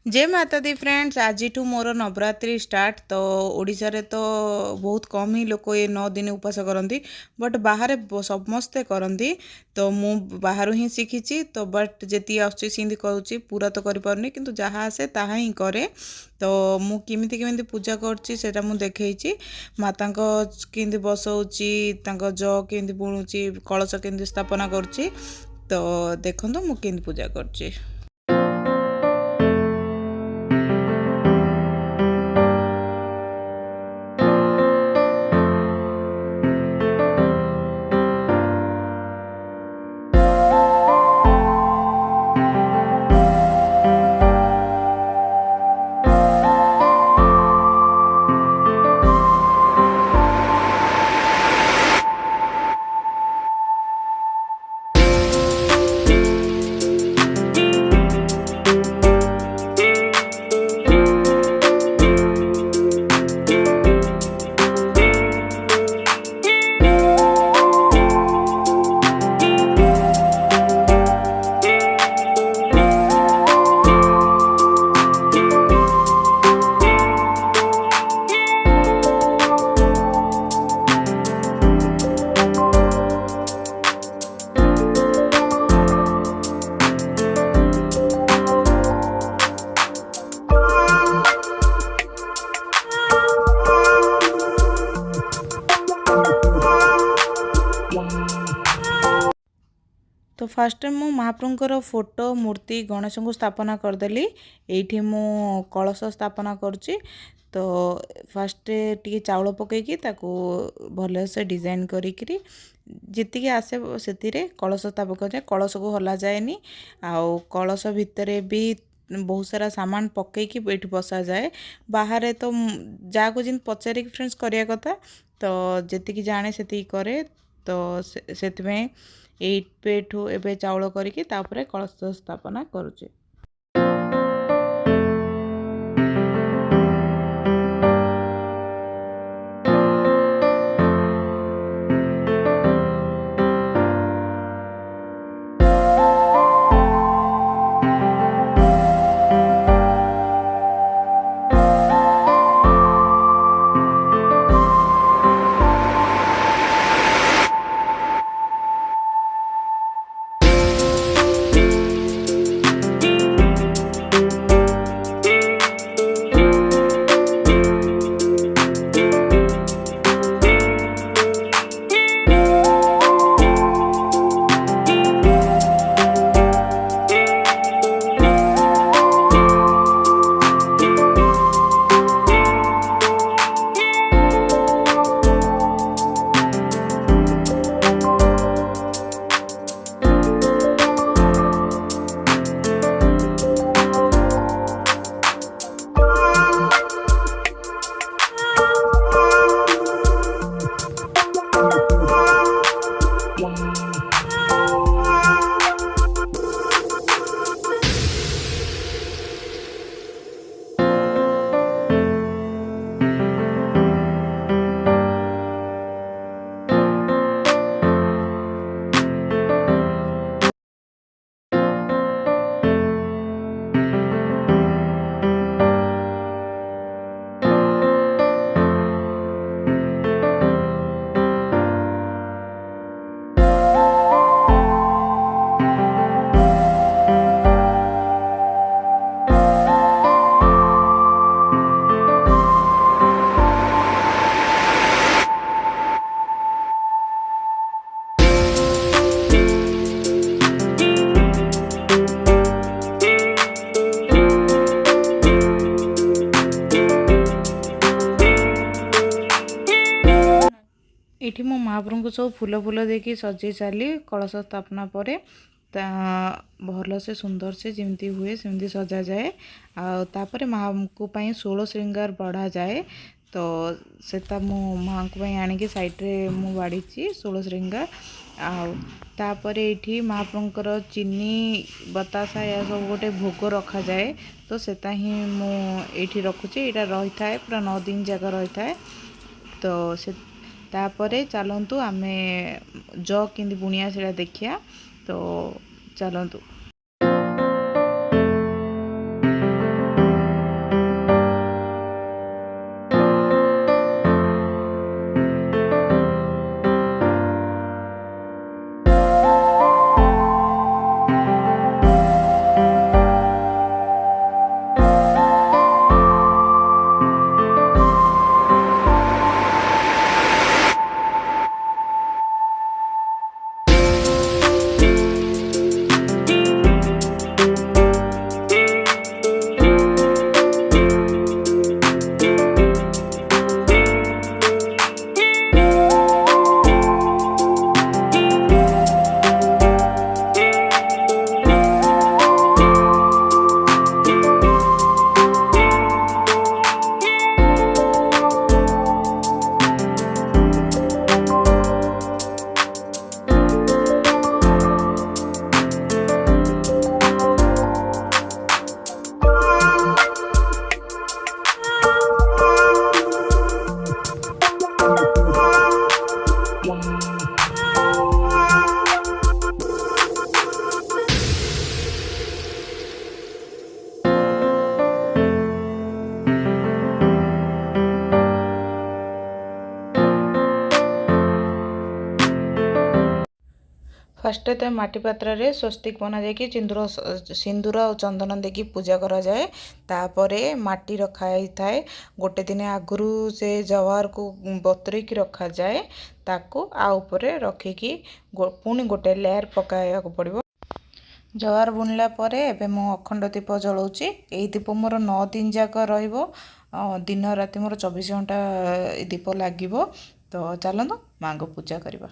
जय माता दी फ्रेंड्स। आज मोर नवरात्रि स्टार्ट। तो ओडिशा रे तो बहुत कम ही लोग ये 9 दिन उपास करती, बट बाहर समस्ते करती। तो मु बाहर ही शिखी। तो बट जी आसती करुँची, पूरा तो करें कि जहाँ आसे ताहा ही करे। तो मु किमिति किमिति पूजा करछि सेटा मु देखैछि। माता केमती बसौची, ज केमती बुणुची, कलश केमती स्थापना करछि। तो देखो मु केमती पूजा करछि। तो फास्ट टाइम मु महाप्रभुंकर फोटो मूर्ति गणेश को स्थापना करदेली। एठी मु कलश स्थापना करुच्ची। तो फास्ट टी चाउल पकईकी ताकू भल से डिजाइन करी जीतिकी आसे से कलश स्थापक जाए। कलश को हला जाएनी। आउ कलश भितर भी बहुत सारा सामान पकईकी एठी बसा जाए। बाहर तो जहाँ को जिन पचारि फ्रेंड्स करिया कथा। तो जी जाने से करे। तो से एठू एबे चाउल करिकी तापरे कलश स्थापना करुचे। एठी मो महाप्रभु को सब फूल फूल देकी सजे सारी कलश स्थापना पर भल से सुंदर से जमती हुए सेमती सजा जाए। आपर माँ को 16 श्रृंगार बढ़ा जाए। तो सेता मो माँ को आणिकी साइड्रे मु बाड़ी 16 श्रृंगार। आपर ये महाप्रभुंकर चीनी बतासा या सब गोटे भोग रखा जाए। तो सेता ही मुझे रखुचे। यहाँ रही था पूरा 9 दिन जाक रही था। तो से तापरे चलतु आमे ज केंदी बुनिया से देखिया। तो चलतु। ଫାର୍ଷ୍ଟ ତ ମାଟି ପାତ୍ରରେ ସ୍ୱସ୍ତିକ ବନାଯାଇକି ସିନ୍ଦୁର ଆଉ ଚନ୍ଦନ ଦେଇକି ପୂଜା କରାଯାଏ। ତାପରେ ମାଟି ରଖା ହେଇଥାଏ। ଗୋଟେ ଦିନ ଆଗରୁ ସେ ଜୱାରକୁ ବତୁରେଇକି ରଖାଯାଏ। ତାକୁ ଉପରେ ରଖିକି ପୁଣି ଗୋଟେ ଲେୟାର ପକାଇବାକୁ ପଡ଼ିବ। ଜୱାର ବୁଣିଲା ପରେ ଏବେ ମୁଁ ଅଖଣ୍ଡ ଦୀପ ଜଳାଉଛି। ଏଇ ଦୀପ ମୋର 9 ଦିନ ଯାକ ରହିବ। ଦିନ ରାତି ମୋର 24 ଘଣ୍ଟା ଏ ଦୀପ ଲାଗିବ। ତ ଚାଲନ୍ତୁ ମାଙ୍କୁ ପୂଜା କରିବା।